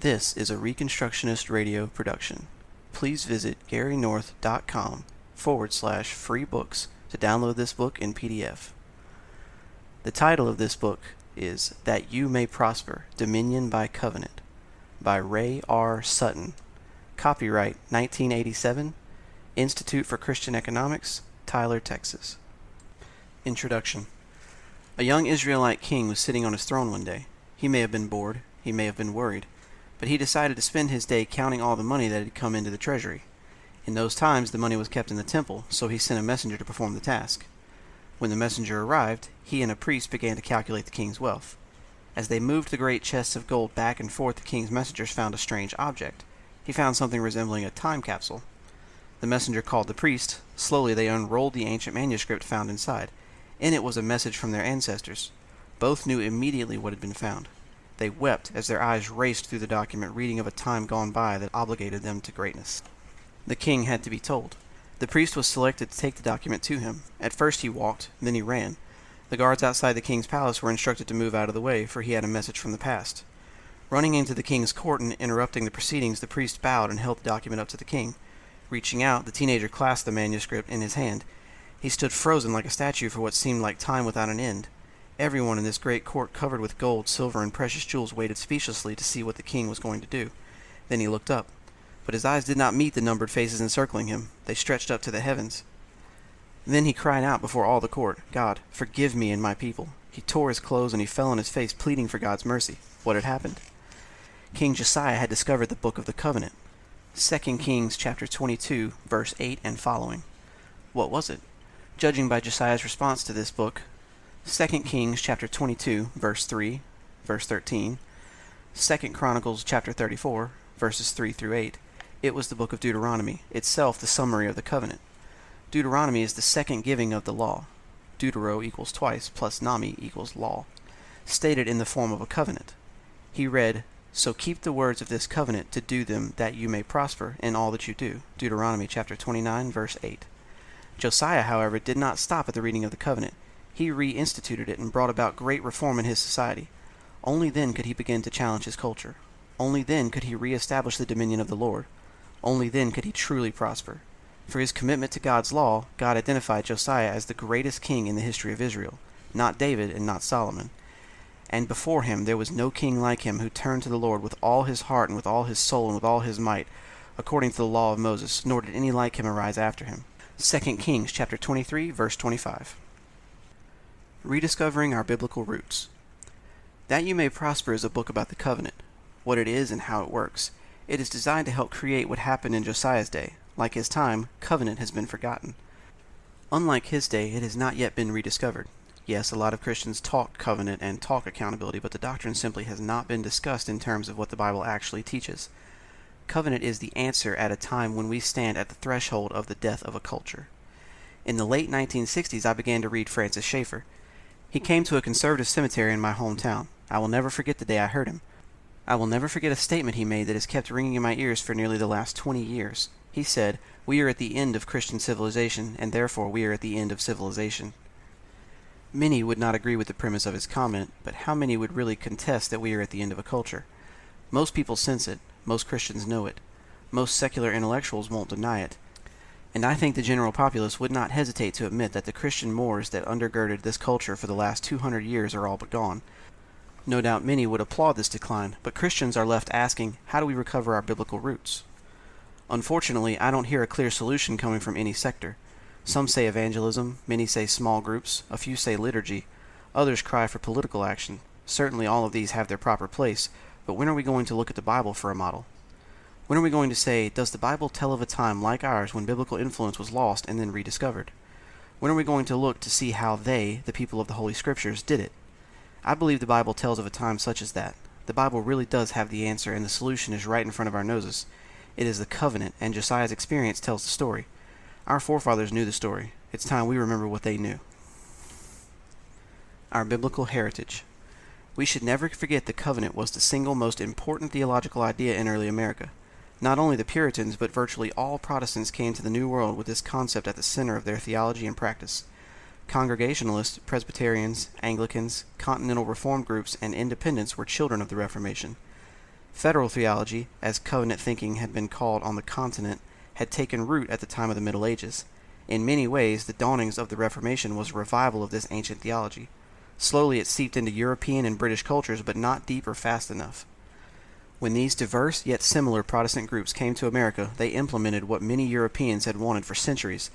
This is a Reconstructionist radio production. Please visit garynorth.com/free books to download this book in PDF. The title of this book is That You May Prosper, Dominion by Covenant by Ray R. Sutton. Copyright 1987, Institute for Christian Economics, Tyler, Texas. Introduction. A young Israelite king was sitting on his throne one day. He may have been bored, he may have been worried, but he decided to spend his day counting all the money that had come into the treasury. In those times, the money was kept in the temple, so he sent a messenger to perform the task. When the messenger arrived, he and a priest began to calculate the king's wealth. As they moved the great chests of gold back and forth, the king's messengers found a strange object. He found something resembling a time capsule. The messenger called the priest. Slowly they unrolled the ancient manuscript found inside. In it was a message from their ancestors. Both knew immediately what had been found. They wept as their eyes raced through the document, reading of a time gone by that obligated them to greatness. The king had to be told. The priest was selected to take the document to him. At first he walked, then he ran. The guards outside the king's palace were instructed to move out of the way, for he had a message from the past. Running into the king's court and interrupting the proceedings, the priest bowed and held the document up to the king. Reaching out, the teenager clasped the manuscript in his hand. He stood frozen like a statue for what seemed like time without an end. Everyone in this great court, covered with gold, silver, and precious jewels, waited speechlessly to see what the king was going to do. Then he looked up. But his eyes did not meet the numbered faces encircling him. They stretched up to the heavens. Then he cried out before all the court, "God, forgive me and my people." He tore his clothes and he fell on his face, pleading for God's mercy. What had happened? King Josiah had discovered the Book of the Covenant. 2 Kings chapter 22, verse 8 and following. What was it? Judging by Josiah's response to this book, 2 Kings chapter 22, verse 3, verse 13, 2 Chronicles chapter 34, verses 3 through 8, it was the book of Deuteronomy, itself the summary of the covenant. Deuteronomy is the second giving of the law. Deutero equals twice, plus nami equals law, stated in the form of a covenant. He read, "So keep the words of this covenant to do them, that you may prosper in all that you do." Deuteronomy chapter 29, verse 8. Josiah, however, did not stop at the reading of the covenant. He reinstituted it and brought about great reform in his society. Only then could he begin to challenge his culture. Only then could he reestablish the dominion of the Lord. Only then could he truly prosper. For his commitment to God's law, God identified Josiah as the greatest king in the history of Israel, not David and not Solomon. And before him there was no king like him who turned to the Lord with all his heart and with all his soul and with all his might, according to the law of Moses, nor did any like him arise after him. 2 Kings chapter 23, verse 25. Rediscovering Our Biblical Roots. That You May Prosper is a book about the covenant, what it is and how it works. It is designed to help create what happened in Josiah's day. Like his time, covenant has been forgotten. Unlike his day, it has not yet been rediscovered. Yes, a lot of Christians talk covenant and talk accountability, but the doctrine simply has not been discussed in terms of what the Bible actually teaches. Covenant is the answer at a time when we stand at the threshold of the death of a culture. In the late 1960s, I began to read Francis Schaeffer. He came to a conservative cemetery in my hometown. I will never forget the day I heard him. I will never forget a statement he made that has kept ringing in my ears for nearly the last 20 years. He said, "We are at the end of Christian civilization, and therefore we are at the end of civilization." Many would not agree with the premise of his comment, but how many would really contest that we are at the end of a culture? Most people sense it. Most Christians know it. Most secular intellectuals won't deny it. And I think the general populace would not hesitate to admit that the Christian mores that undergirded this culture for the last 200 years are all but gone. No doubt many would applaud this decline, but Christians are left asking, how do we recover our biblical roots? Unfortunately, I don't hear a clear solution coming from any sector. Some say evangelism, many say small groups, a few say liturgy, others cry for political action. Certainly all of these have their proper place, but when are we going to look at the Bible for a model? When are we going to say, does the Bible tell of a time like ours when biblical influence was lost and then rediscovered? When are we going to look to see how they, the people of the Holy Scriptures, did it? I believe the Bible tells of a time such as that. The Bible really does have the answer, and the solution is right in front of our noses. It is the covenant, and Josiah's experience tells the story. Our forefathers knew the story. It's time we remember what they knew. Our biblical heritage. We should never forget the covenant was the single most important theological idea in early America. Not only the Puritans, but virtually all Protestants came to the New World with this concept at the center of their theology and practice. Congregationalists, Presbyterians, Anglicans, Continental Reformed groups, and Independents were children of the Reformation. Federal theology, as covenant thinking had been called on the continent, had taken root at the time of the Middle Ages. In many ways, the dawnings of the Reformation was a revival of this ancient theology. Slowly it seeped into European and British cultures, but not deep or fast enough. When these diverse yet similar Protestant groups came to America, they implemented what many Europeans had wanted for centuries.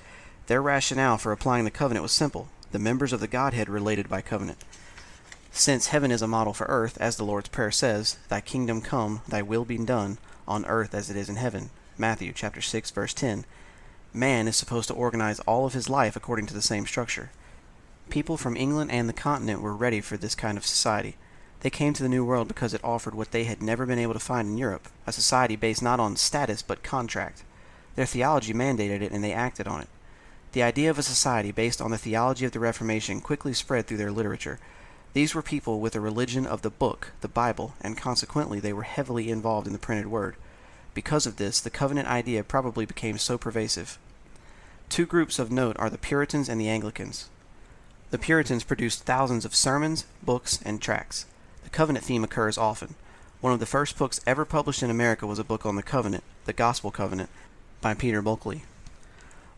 Their rationale for applying the covenant was simple: the members of the Godhead related by covenant. Since heaven is a model for earth, as the Lord's Prayer says, "Thy kingdom come, thy will be done, on earth as it is in heaven," Matthew chapter 6, verse 10, man is supposed to organize all of his life according to the same structure. People from England and the continent were ready for this kind of society. They came to the New World because it offered what they had never been able to find in Europe, a society based not on status but contract. Their theology mandated it, and they acted on it. The idea of a society based on the theology of the Reformation quickly spread through their literature. These were people with a religion of the book, the Bible, and consequently they were heavily involved in the printed word. Because of this, the covenant idea probably became so pervasive. Two groups of note are the Puritans and the Anglicans. The Puritans produced thousands of sermons, books, and tracts. The covenant theme occurs often. One of the first books ever published in America was a book on the covenant, the Gospel Covenant, by Peter Bulkeley.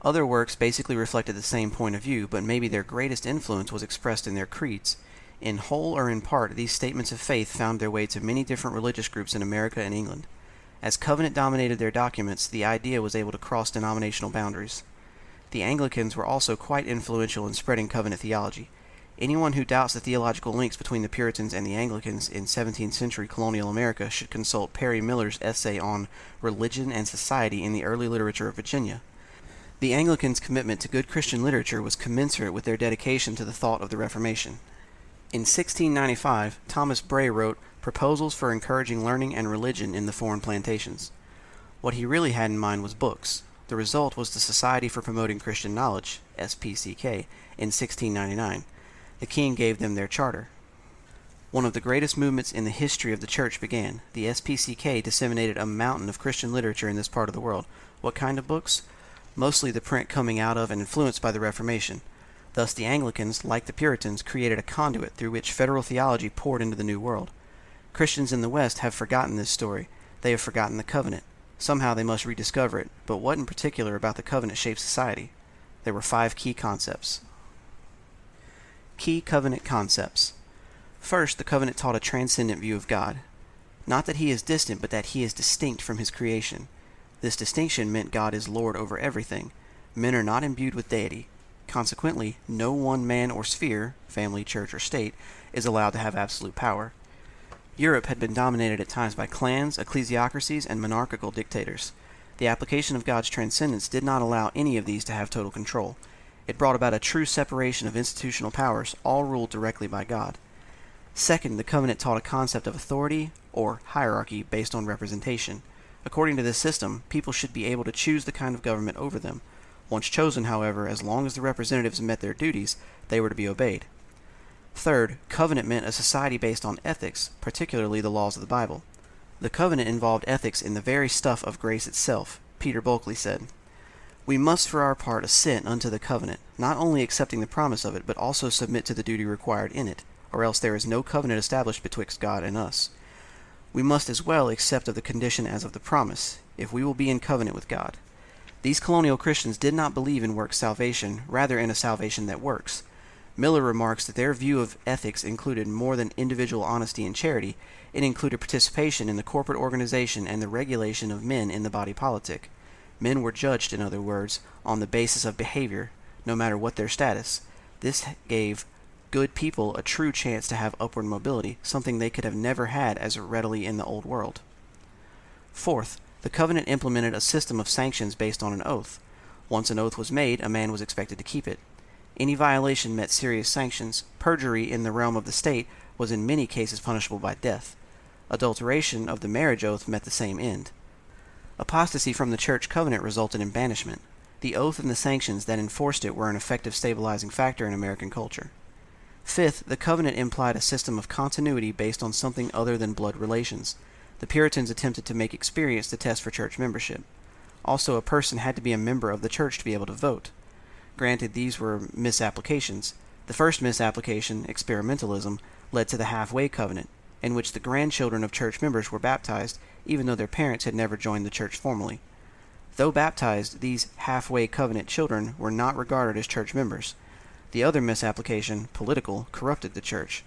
Other works basically reflected the same point of view, but maybe their greatest influence was expressed in their creeds. In whole or in part, these statements of faith found their way to many different religious groups in America and England. As covenant dominated their documents, the idea was able to cross denominational boundaries. The Anglicans were also quite influential in spreading covenant theology. Anyone who doubts the theological links between the Puritans and the Anglicans in 17th century colonial America should consult Perry Miller's essay on Religion and Society in the Early Literature of Virginia. The Anglicans' commitment to good Christian literature was commensurate with their dedication to the thought of the Reformation. In 1695, Thomas Bray wrote Proposals for Encouraging Learning and Religion in the Foreign Plantations. What he really had in mind was books. The result was the Society for Promoting Christian Knowledge, SPCK, in 1699. The king gave them their charter. One of the greatest movements in the history of the church began. The SPCK disseminated a mountain of Christian literature in this part of the world. What kind of books? Mostly the print coming out of and influenced by the Reformation. Thus the Anglicans, like the Puritans, created a conduit through which federal theology poured into the New World. Christians in the West have forgotten this story. They have forgotten the covenant. Somehow they must rediscover it, but what in particular about the covenant shaped society? There were 5 key concepts. Key covenant concepts. First, the covenant taught a transcendent view of God. Not that he is distant, but that he is distinct from his creation. This distinction meant God is Lord over everything. Men are not imbued with deity. Consequently, no one man or sphere, family, church, or state, is allowed to have absolute power. Europe had been dominated at times by clans, ecclesiocracies, and monarchical dictators. The application of God's transcendence did not allow any of these to have total control. It brought about a true separation of institutional powers, all ruled directly by God. Second, the covenant taught a concept of authority, or hierarchy, based on representation. According to this system, people should be able to choose the kind of government over them. Once chosen, however, as long as the representatives met their duties, they were to be obeyed. Third, covenant meant a society based on ethics, particularly the laws of the Bible. The covenant involved ethics in the very stuff of grace itself. Peter Bulkeley said, "We must for our part assent unto the covenant, not only accepting the promise of it, but also submit to the duty required in it, or else there is no covenant established betwixt God and us. We must as well accept of the condition as of the promise, if we will be in covenant with God." These colonial Christians did not believe in works salvation, rather in a salvation that works. Miller remarks that their view of ethics included more than individual honesty and charity. It included participation in the corporate organization and the regulation of men in the body politic. Men were judged, in other words, on the basis of behavior, no matter what their status. This gave good people a true chance to have upward mobility, something they could have never had as readily in the old world. Fourth, the covenant implemented a system of sanctions based on an oath. Once an oath was made, a man was expected to keep it. Any violation met serious sanctions. Perjury in the realm of the state was in many cases punishable by death. Adulteration of the marriage oath met the same end. Apostasy from the church covenant resulted in banishment. The oath and the sanctions that enforced it were an effective stabilizing factor in American culture. Fifth, the covenant implied a system of continuity based on something other than blood relations. The Puritans attempted to make experience the test for church membership. Also, a person had to be a member of the church to be able to vote. Granted, these were misapplications. The first misapplication, experimentalism, led to the halfway covenant. in which the grandchildren of church members were baptized, even though their parents had never joined the church formally. Though baptized, these halfway covenant children were not regarded as church members. The other misapplication, political, corrupted the church.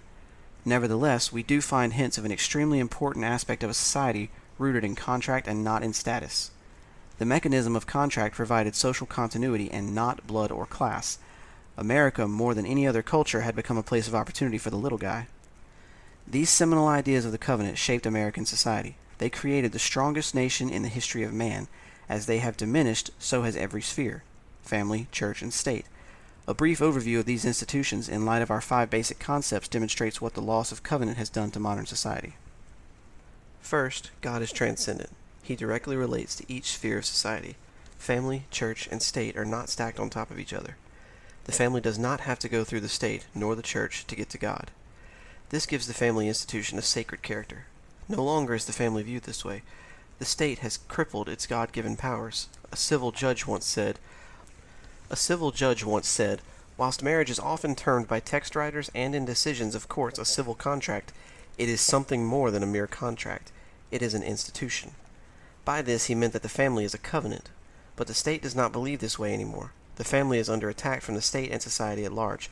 Nevertheless, we do find hints of an extremely important aspect of a society rooted in contract and not in status. The mechanism of contract provided social continuity and not blood or class. America, more than any other culture, had become a place of opportunity for the little guy. These seminal ideas of the covenant shaped American society. They created the strongest nation in the history of man. As they have diminished, so has every sphere: family, church, and state. A brief overview of these institutions in light of our 5 basic concepts demonstrates what the loss of covenant has done to modern society. First, God is transcendent. He directly relates to each sphere of society. Family, church, and state are not stacked on top of each other. The family does not have to go through the state nor the church to get to God. This gives the family institution a sacred character. No longer is the family viewed this way. The state has crippled its God-given powers. A civil judge once said, "Whilst marriage is often termed by text writers and in decisions of courts a civil contract, it is something more than a mere contract. It is an institution." By this he meant that the family is a covenant. But the state does not believe this way anymore. The family is under attack from the state and society at large.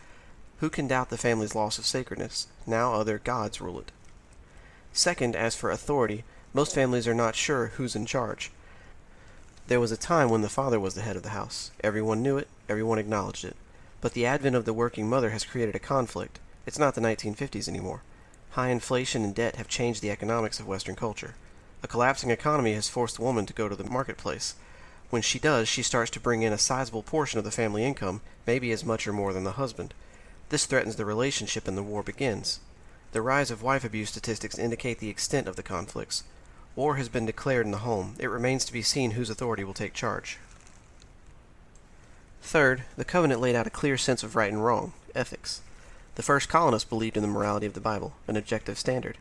Who can doubt the family's loss of sacredness? Now other gods rule it. Second, as for authority, most families are not sure who's in charge. There was a time when the father was the head of the house. Everyone knew it, everyone acknowledged it. But the advent of the working mother has created a conflict. It's not the 1950s anymore. High inflation and debt have changed the economics of Western culture. A collapsing economy has forced the woman to go to the marketplace. When she does, she starts to bring in a sizable portion of the family income, maybe as much or more than the husband. This threatens the relationship and the war begins. The rise of wife abuse statistics indicate the extent of the conflicts. War has been declared in the home. It remains to be seen whose authority will take charge. Third, the covenant laid out a clear sense of right and wrong, ethics. The first colonists believed in the morality of the Bible, an objective standard,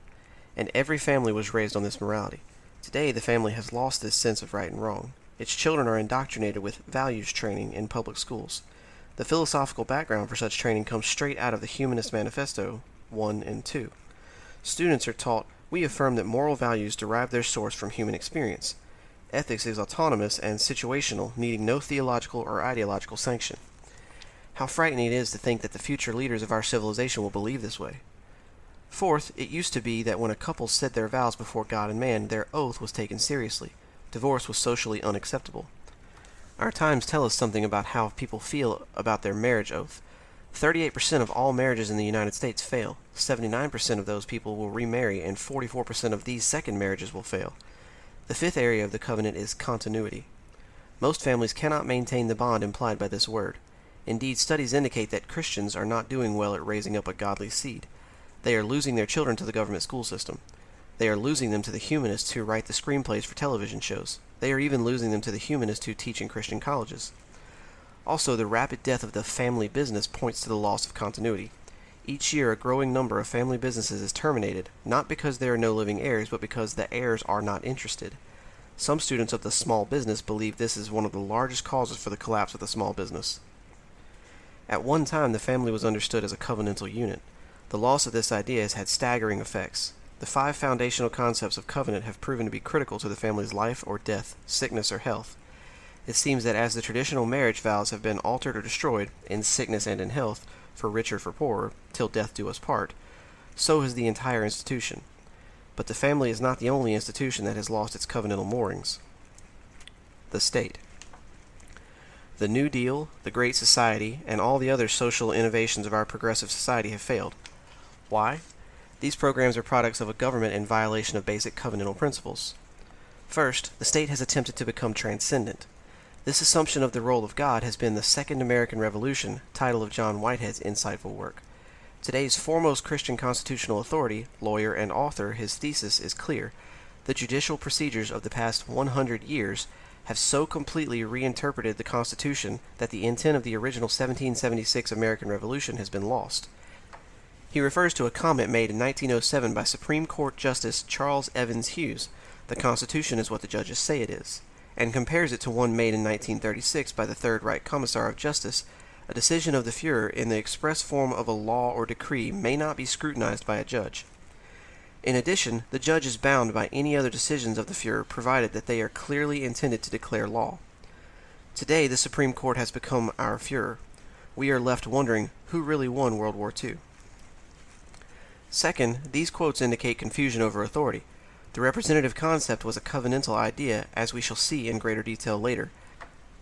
and every family was raised on this morality. Today, the family has lost this sense of right and wrong. Its children are indoctrinated with values training in public schools. The philosophical background for such training comes straight out of the Humanist Manifesto 1 and 2. Students are taught, "We affirm that moral values derive their source from human experience. Ethics is autonomous and situational, needing no theological or ideological sanction." How frightening it is to think that the future leaders of our civilization will believe this way. Fourth, it used to be that when a couple said their vows before God and man, their oath was taken seriously. Divorce was socially unacceptable. Our times tell us something about how people feel about their marriage oath. 38% of all marriages in the United States fail. 79% of those people will remarry, and 44% of these second marriages will fail. The fifth area of the covenant is continuity. Most families cannot maintain the bond implied by this word. Indeed, studies indicate that Christians are not doing well at raising up a godly seed. They are losing their children to the government school system. They are losing them to the humanists who write the screenplays for television shows. They are even losing them to the humanists who teach in Christian colleges. Also, the rapid death of the family business points to the loss of continuity. Each year, a growing number of family businesses is terminated, not because there are no living heirs, but because the heirs are not interested. Some students of the small business believe this is one of the largest causes for the collapse of the small business. At one time, the family was understood as a covenantal unit. The loss of this idea has had staggering effects. The 5 foundational concepts of covenant have proven to be critical to the family's life or death, sickness or health. It seems that as the traditional marriage vows have been altered or destroyed, in sickness and in health, for richer for poorer, till death do us part, so has the entire institution. But the family is not the only institution that has lost its covenantal moorings. The state. The New Deal, the Great Society, and all the other social innovations of our progressive society have failed. Why? These programs are products of a government in violation of basic covenantal principles. First, the state has attempted to become transcendent. This assumption of the role of God has been the Second American Revolution, title of John Whitehead's insightful work. Today's foremost Christian constitutional authority, lawyer, and author, his thesis is clear. The judicial procedures of the past 100 years have so completely reinterpreted the Constitution that the intent of the original 1776 American Revolution has been lost. He refers to a comment made in 1907 by Supreme Court Justice Charles Evans Hughes, "The Constitution is what the judges say it is," and compares it to one made in 1936 by the Third Reich Commissar of Justice. "A decision of the Führer in the express form of a law or decree may not be scrutinized by a judge." In addition, the judge is bound by any other decisions of the Fuhrer provided that they are clearly intended to declare law. Today, the Supreme Court has become our Fuhrer. We are left wondering who really won World War II. Second, these quotes indicate confusion over authority. The representative concept was a covenantal idea, as we shall see in greater detail later.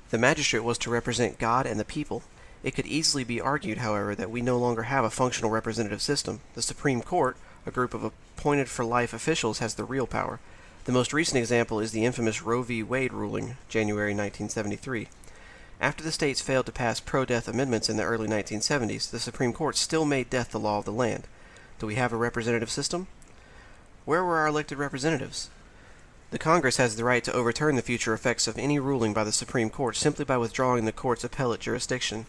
The magistrate was to represent God and the people. It could easily be argued, however, that we no longer have a functional representative system. The Supreme Court, a group of appointed-for-life officials, has the real power. The most recent example is the infamous Roe v. Wade ruling, January 1973. After the states failed to pass pro-death amendments in the early 1970s, the Supreme Court still made death the law of the land. Do we have a representative system? Where were our elected representatives? The Congress has the right to overturn the future effects of any ruling by the Supreme Court simply by withdrawing the court's appellate jurisdiction.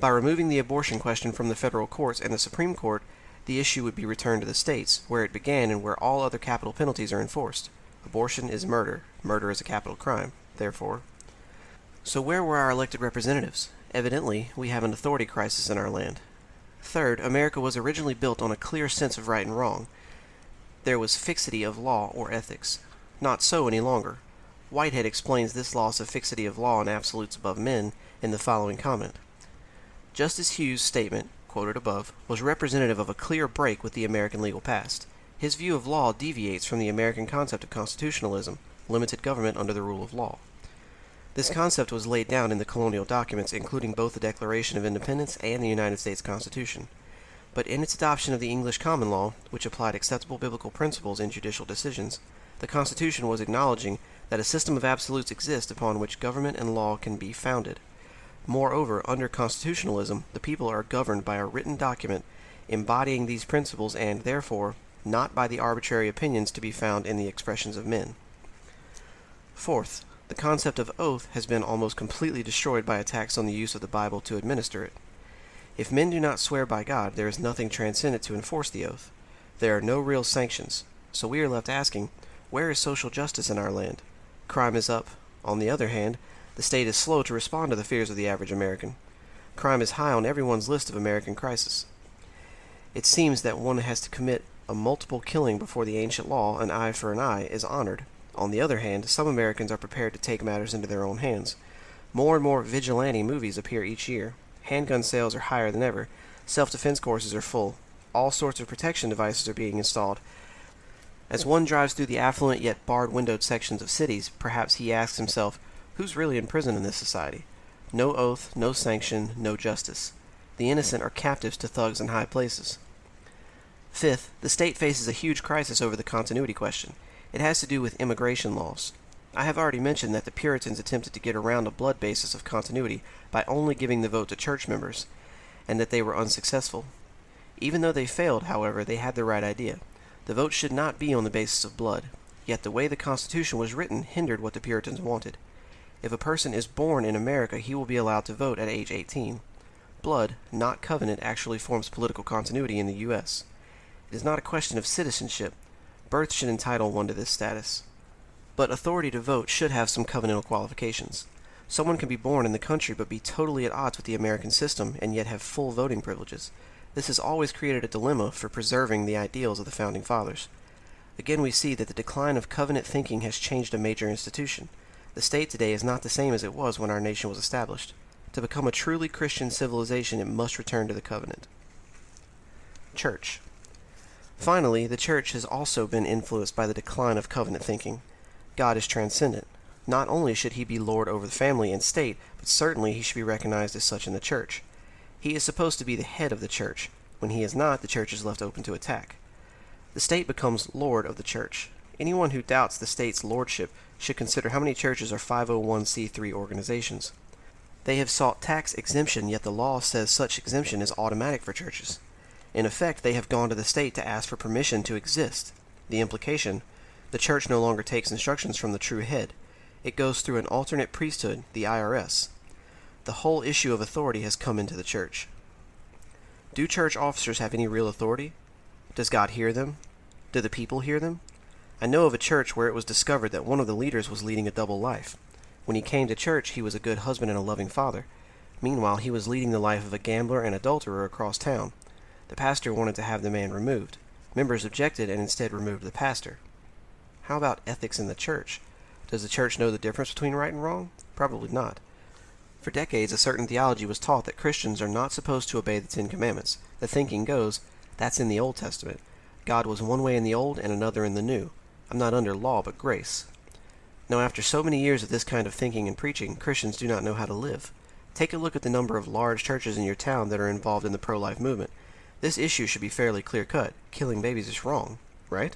By removing the abortion question from the federal courts and the Supreme Court, the issue would be returned to the states, where it began and where all other capital penalties are enforced. Abortion is murder. Murder is a capital crime, therefore. So where were our elected representatives? Evidently, we have an authority crisis in our land. Third, America was originally built on a clear sense of right and wrong. There was fixity of law or ethics. Not so any longer. Whitehead explains this loss of fixity of law and absolutes above men in the following comment. Justice Hughes' statement, quoted above, was representative of a clear break with the American legal past. His view of law deviates from the American concept of constitutionalism, limited government under the rule of law. This concept was laid down in the colonial documents, including both the Declaration of Independence and the United States Constitution. But in its adoption of the English common law, which applied acceptable biblical principles in judicial decisions, the Constitution was acknowledging that a system of absolutes exists upon which government and law can be founded. Moreover, under constitutionalism, the people are governed by a written document embodying these principles and, therefore, not by the arbitrary opinions to be found in the expressions of men. Fourth, the concept of oath has been almost completely destroyed by attacks on the use of the Bible to administer it. If men do not swear by God, there is nothing transcendent to enforce the oath. There are no real sanctions, so we are left asking, where is social justice in our land? Crime is up. On the other hand, the state is slow to respond to the fears of the average American. Crime is high on everyone's list of American crises. It seems that one has to commit a multiple killing before the ancient law, an eye for an eye, is honored. On the other hand, some Americans are prepared to take matters into their own hands. More and more vigilante movies appear each year. Handgun sales are higher than ever. Self-defense courses are full. All sorts of protection devices are being installed. As one drives through the affluent yet barred-windowed sections of cities, perhaps he asks himself, who's really in prison in this society? No oath, no sanction, no justice. The innocent are captives to thugs in high places. Fifth, the state faces a huge crisis over the continuity question. It has to do with immigration laws. I have already mentioned that the Puritans attempted to get around a blood basis of continuity by only giving the vote to church members, and that they were unsuccessful. Even though they failed, however, they had the right idea. The vote should not be on the basis of blood, yet the way the Constitution was written hindered what the Puritans wanted. If a person is born in America, he will be allowed to vote at age 18. Blood, not covenant, actually forms political continuity in the U.S. It is not a question of citizenship. Birth should entitle one to this status. But authority to vote should have some covenantal qualifications. Someone can be born in the country but be totally at odds with the American system and yet have full voting privileges. This has always created a dilemma for preserving the ideals of the Founding Fathers. Again, we see that the decline of covenant thinking has changed a major institution. The state today is not the same as it was when our nation was established. To become a truly Christian civilization, it must return to the covenant. Church. Finally, the church has also been influenced by the decline of covenant thinking. God is transcendent. Not only should he be Lord over the family and state, but certainly he should be recognized as such in the church. He is supposed to be the head of the church. When he is not, the church is left open to attack. The state becomes Lord of the church. Anyone who doubts the state's lordship should consider how many churches are 501c3 organizations. They have sought tax exemption, yet the law says such exemption is automatic for churches. In effect, they have gone to the state to ask for permission to exist. The implication: the church no longer takes instructions from the true head. It goes through an alternate priesthood, the IRS. The whole issue of authority has come into the church. Do church officers have any real authority? Does God hear them? Do the people hear them? I know of a church where it was discovered that one of the leaders was leading a double life. When he came to church, he was a good husband and a loving father. Meanwhile, he was leading the life of a gambler and adulterer across town. The pastor wanted to have the man removed. Members objected and instead removed the pastor. How about ethics in the church? Does the church know the difference between right and wrong? Probably not. For decades, a certain theology was taught that Christians are not supposed to obey the Ten Commandments. The thinking goes, that's in the Old Testament. God was one way in the Old and another in the New. I'm not under law but grace. Now, after so many years of this kind of thinking and preaching, Christians do not know how to live. Take a look at the number of large churches in your town that are involved in the pro-life movement. This issue should be fairly clear-cut. Killing babies is wrong, right?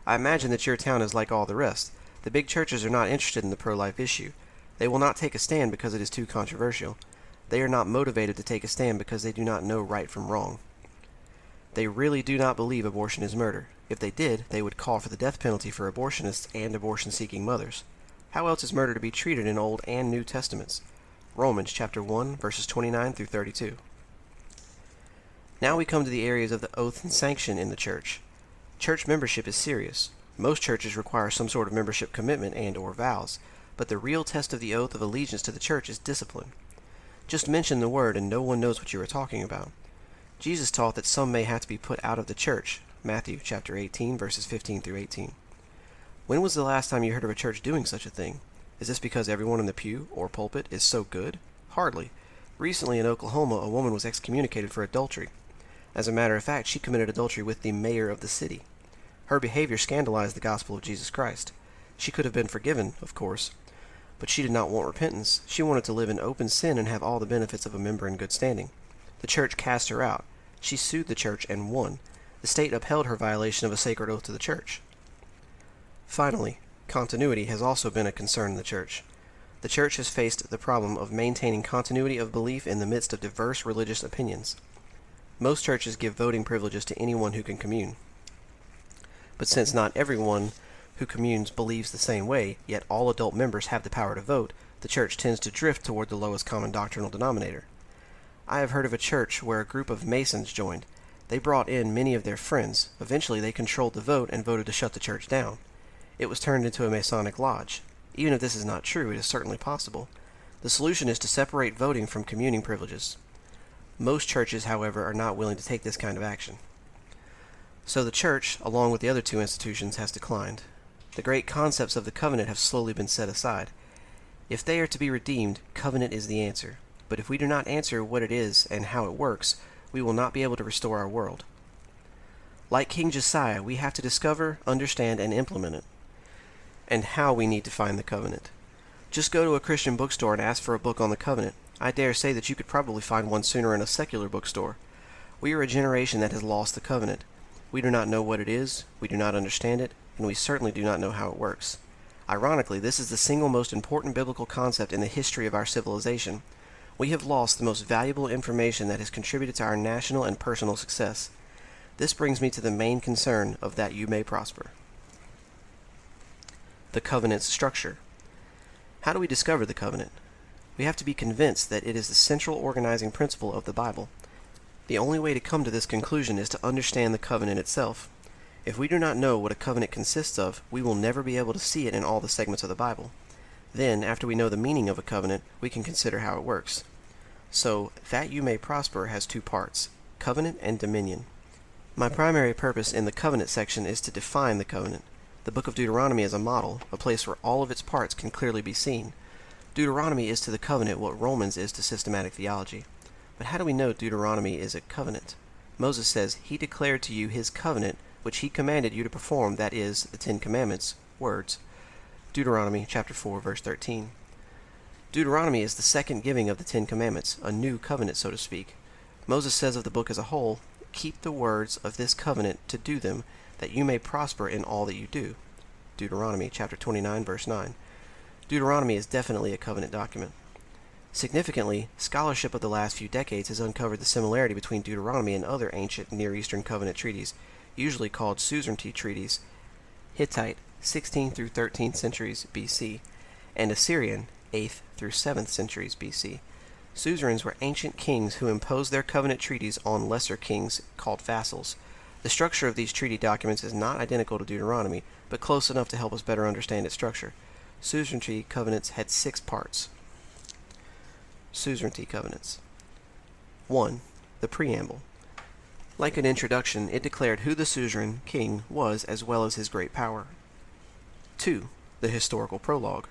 I imagine that your town is like all the rest. The big churches are not interested in the pro-life issue. They will not take a stand because it is too controversial. They are not motivated to take a stand because they do not know right from wrong. They really do not believe abortion is murder. If they did, they would call for the death penalty for abortionists and abortion-seeking mothers. How else is murder to be treated in Old and New Testaments? Romans chapter 1, verses 29 through 32. Now we come to the areas of the oath and sanction in the church. Church membership is serious. Most churches require some sort of membership commitment and/or vows, but the real test of the oath of allegiance to the church is discipline. Just mention the word and no one knows what you are talking about. Jesus taught that some may have to be put out of the church. Matthew chapter 18, verses 15 through 18. When was the last time you heard of a church doing such a thing? Is this because everyone in the pew or pulpit is so good? Hardly. Recently in Oklahoma, a woman was excommunicated for adultery. As a matter of fact, she committed adultery with the mayor of the city. Her behavior scandalized the gospel of Jesus Christ. She could have been forgiven, of course, but she did not want repentance. She wanted to live in open sin and have all the benefits of a member in good standing. The church cast her out. She sued the church and won. The state upheld her violation of a sacred oath to the church. Finally, continuity has also been a concern in the church. The church has faced the problem of maintaining continuity of belief in the midst of diverse religious opinions. Most churches give voting privileges to anyone who can commune. But since not everyone who communes believes the same way, yet all adult members have the power to vote, the church tends to drift toward the lowest common doctrinal denominator. I have heard of a church where a group of Masons joined. They brought in many of their friends. Eventually they controlled the vote and voted to shut the church down. It was turned into a Masonic lodge. Even if this is not true, it is certainly possible. The solution is to separate voting from communing privileges. Most churches, however, are not willing to take this kind of action. So the church, along with the other two institutions, has declined. The great concepts of the covenant have slowly been set aside. If they are to be redeemed, covenant is the answer. But if we do not answer what it is and how it works, we will not be able to restore our world. Like King Josiah, we have to discover, understand, and implement it. And how we need to find the covenant. Just go to a Christian bookstore and ask for a book on the covenant. I dare say that you could probably find one sooner in a secular bookstore. We are a generation that has lost the covenant. We do not know what it is, we do not understand it, and we certainly do not know how it works. Ironically, this is the single most important biblical concept in the history of our civilization. We have lost the most valuable information that has contributed to our national and personal success. This brings me to the main concern of that you may prosper. The covenant's structure. How do we discover the covenant? We have to be convinced that it is the central organizing principle of the Bible. The only way to come to this conclusion is to understand the covenant itself. If we do not know what a covenant consists of, we will never be able to see it in all the segments of the Bible. Then, after we know the meaning of a covenant, we can consider how it works. So, that you may prosper has two parts, covenant and dominion. My primary purpose in the covenant section is to define the covenant. The book of Deuteronomy is a model, a place where all of its parts can clearly be seen. Deuteronomy is to the covenant what Romans is to systematic theology. But how do we know Deuteronomy is a covenant? Moses says, "He declared to you his covenant, which he commanded you to perform, that is, the Ten Commandments," words. Deuteronomy chapter 4, verse 13. Deuteronomy is the second giving of the Ten Commandments, a new covenant, so to speak. Moses says of the book as a whole, "Keep the words of this covenant to do them, that you may prosper in all that you do." Deuteronomy chapter 29, verse 9. Deuteronomy is definitely a covenant document. Significantly, scholarship of the last few decades has uncovered the similarity between Deuteronomy and other ancient Near Eastern covenant treaties, usually called suzerainty treaties, Hittite, 16th through 13th centuries BC, and Assyrian, 8th through 7th centuries BC. Suzerains were ancient kings who imposed their covenant treaties on lesser kings called vassals. The structure of these treaty documents is not identical to Deuteronomy, but close enough to help us better understand its structure. Suzerainty covenants had 6 parts. Suzerainty covenants. 1. The preamble. Like an introduction, it declared who the suzerain king was as well as his great power. 2. The historical prologue.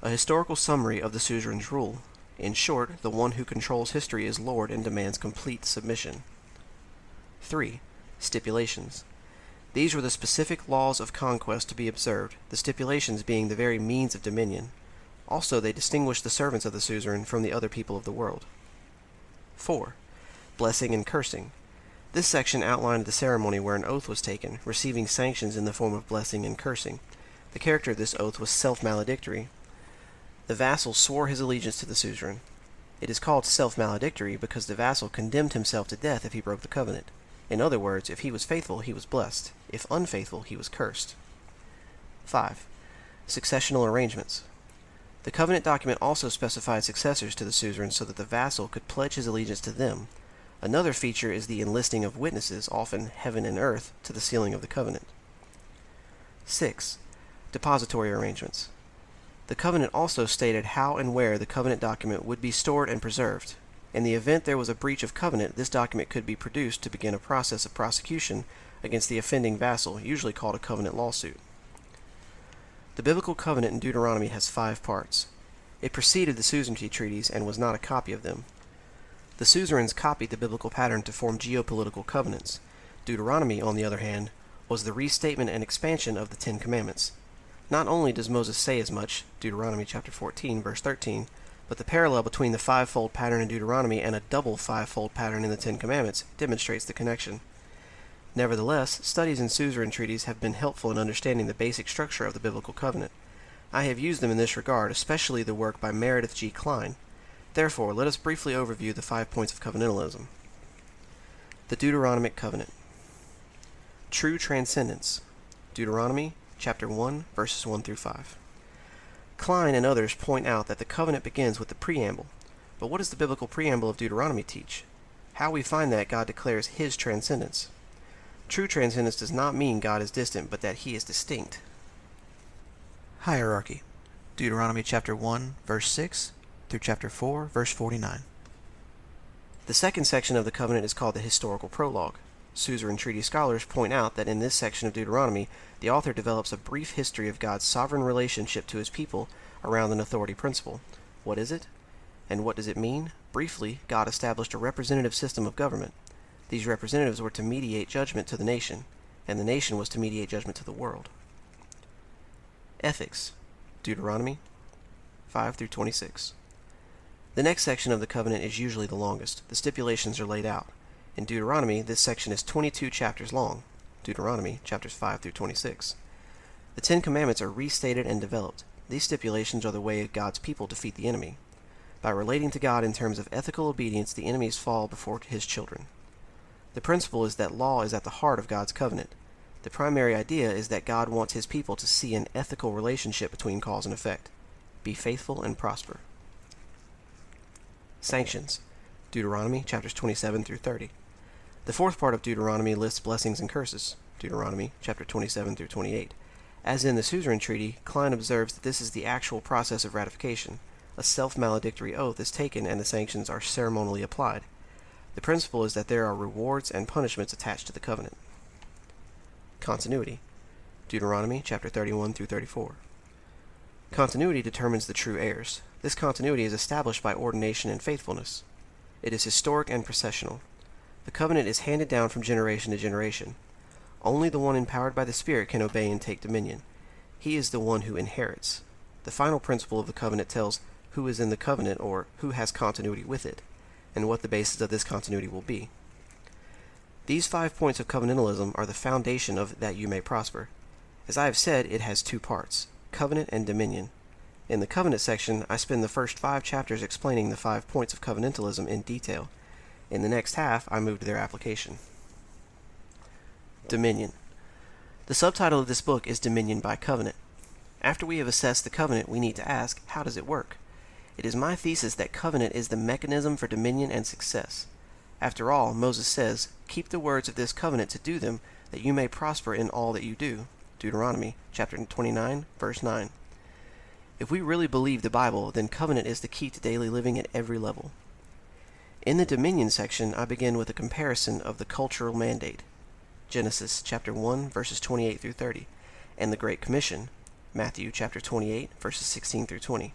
A historical summary of the suzerain's rule. In short, the one who controls history is Lord and demands complete submission. 3. Stipulations. These were the specific laws of conquest to be observed, the stipulations being the very means of dominion. Also, they distinguished the servants of the suzerain from the other people of the world. 4. Blessing and cursing. This section outlined the ceremony where an oath was taken, receiving sanctions in the form of blessing and cursing. The character of this oath was self-maledictory. The vassal swore his allegiance to the suzerain. It is called self-maledictory because the vassal condemned himself to death if he broke the covenant. In other words, if he was faithful, he was blessed. If unfaithful, he was cursed. 5. Successional arrangements. The covenant document also specified successors to the suzerain so that the vassal could pledge his allegiance to them. Another feature is the enlisting of witnesses, often heaven and earth, to the sealing of the covenant. 6. Depository arrangements. The covenant also stated how and where the covenant document would be stored and preserved. In the event there was a breach of covenant, this document could be produced to begin a process of prosecution against the offending vassal, usually called a covenant lawsuit. The biblical covenant in Deuteronomy has 5 parts. It preceded the suzerainty treaties and was not a copy of them. The suzerains copied the biblical pattern to form geopolitical covenants. Deuteronomy, on the other hand, was the restatement and expansion of the 10 Commandments. Not only does Moses say as much, Deuteronomy chapter 14, verse 13, but the parallel between the 5-fold pattern in Deuteronomy and a double 5-fold pattern in the 10 Commandments demonstrates the connection. Nevertheless, studies in suzerain treaties have been helpful in understanding the basic structure of the biblical covenant. I have used them in this regard, especially the work by Meredith G. Klein. Therefore, let us briefly overview the 5 points of covenantalism. The Deuteronomic Covenant. True transcendence. Deuteronomy chapter 1, verses 1 through 5. Klein and others point out that the covenant begins with the preamble. But what does the biblical preamble of Deuteronomy teach? How we find that God declares his transcendence. True transcendence does not mean God is distant, but that he is distinct. Hierarchy. Deuteronomy chapter 1, verse 6 through chapter 4, verse 49. The second section of the covenant is called the historical prologue. Suzerain treaty scholars point out that in this section of Deuteronomy, the author develops a brief history of God's sovereign relationship to his people around an authority principle. What is it? And what does it mean? Briefly, God established a representative system of government. These representatives were to mediate judgment to the nation, and the nation was to mediate judgment to the world. Ethics. Deuteronomy 5 through 26. The next section of the covenant is usually the longest. The stipulations are laid out. In Deuteronomy, this section is 22 chapters long. Deuteronomy chapters 5 through 26. The 10 Commandments are restated and developed. These stipulations are the way God's people defeat the enemy. By relating to God in terms of ethical obedience, the enemies fall before his children. The principle is that law is at the heart of God's covenant. The primary idea is that God wants his people to see an ethical relationship between cause and effect. Be faithful and prosper. Sanctions. Deuteronomy chapters 27 through 30. The fourth part of Deuteronomy lists blessings and curses. Deuteronomy chapter 27 through 28. As in the suzerain treaty, Klein observes that this is the actual process of ratification. A self-maledictory oath is taken and the sanctions are ceremonially applied. The principle is that there are rewards and punishments attached to the covenant. Continuity. Deuteronomy chapter 31 through 34. Continuity determines the true heirs. This continuity is established by ordination and faithfulness. It is historic and processional. The covenant is handed down from generation to generation. Only the one empowered by the Spirit can obey and take dominion. He is the one who inherits. The final principle of the covenant tells who is in the covenant, or who has continuity with it, and what the basis of this continuity will be. These 5 points of covenantalism are the foundation of that you may prosper. As I have said, it has 2 parts, covenant and dominion. In the covenant section, I spend the first 5 chapters explaining the 5 points of covenantalism in detail. In the next half, I move to their application. Dominion. The subtitle of this book is Dominion by Covenant. After we have assessed the covenant, we need to ask, how does it work? It is my thesis that covenant is the mechanism for dominion and success. After all, Moses says, "Keep the words of this covenant to do them, that you may prosper in all that you do." Deuteronomy chapter 29, verse 9. If we really believe the Bible, then covenant is the key to daily living at every level. In the dominion section, I begin with a comparison of the cultural mandate, Genesis chapter 1, verses 28 through 30, and the Great Commission, Matthew chapter 28, verses 16 through 20.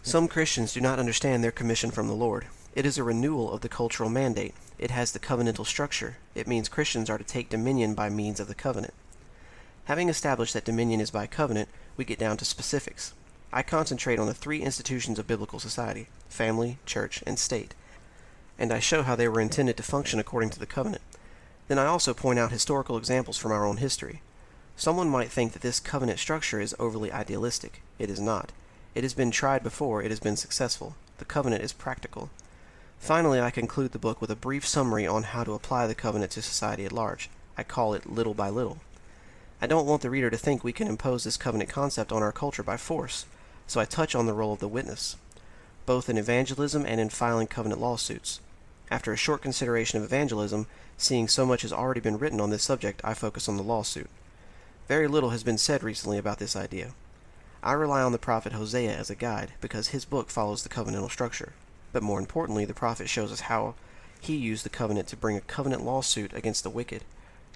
Some Christians do not understand their commission from the Lord. It is a renewal of the cultural mandate. It has the covenantal structure. It means Christians are to take dominion by means of the covenant. Having established that dominion is by covenant, we get down to specifics. I concentrate on the three institutions of biblical society: family, church, and state, and I show how they were intended to function according to the covenant. Then I also point out historical examples from our own history. Someone might think that this covenant structure is overly idealistic. It is not. It has been tried before. It has been successful. The covenant is practical. Finally, I conclude the book with a brief summary on how to apply the covenant to society at large. I call it little by little. I don't want the reader to think we can impose this covenant concept on our culture by force, so I touch on the role of the witness, both in evangelism and in filing covenant lawsuits. After a short consideration of evangelism, seeing so much has already been written on this subject, I focus on the lawsuit. Very little has been said recently about this idea. I rely on the prophet Hosea as a guide because his book follows the covenantal structure. But more importantly, the prophet shows us how he used the covenant to bring a covenant lawsuit against the wicked.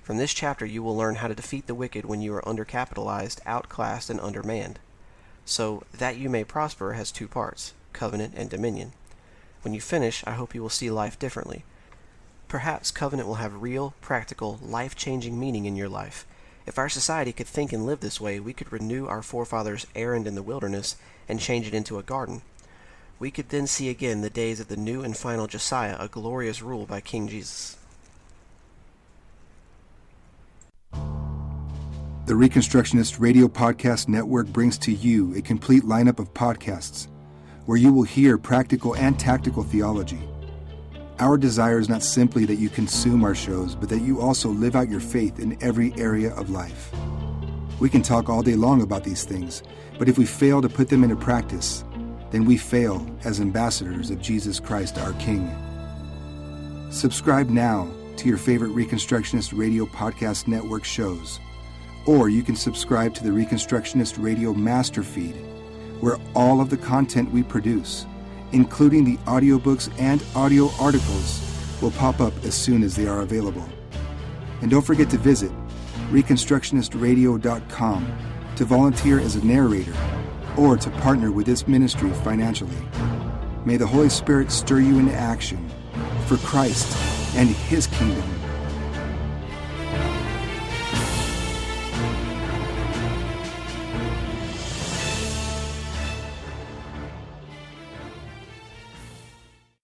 From this chapter you will learn how to defeat the wicked when you are undercapitalized, outclassed, and undermanned. So, That You May Prosper has two parts, covenant and dominion. When you finish, I hope you will see life differently. Perhaps covenant will have real, practical, life-changing meaning in your life. If our society could think and live this way, we could renew our forefathers' errand in the wilderness and change it into a garden. We could then see again the days of the new and final Josiah, a glorious rule by King Jesus. The Reconstructionist Radio Podcast Network brings to you a complete lineup of podcasts where you will hear practical and tactical theology. Our desire is not simply that you consume our shows, but that you also live out your faith in every area of life. We can talk all day long about these things, but if we fail to put them into practice, then we fail as ambassadors of Jesus Christ, our King. Subscribe now to your favorite Reconstructionist Radio Podcast Network shows, or you can subscribe to the Reconstructionist Radio Master Feed, where all of the content we produce, including the audiobooks and audio articles, will pop up as soon as they are available. And don't forget to visit ReconstructionistRadio.com to volunteer as a narrator or to partner with this ministry financially. May the Holy Spirit stir you into action for Christ and His kingdom.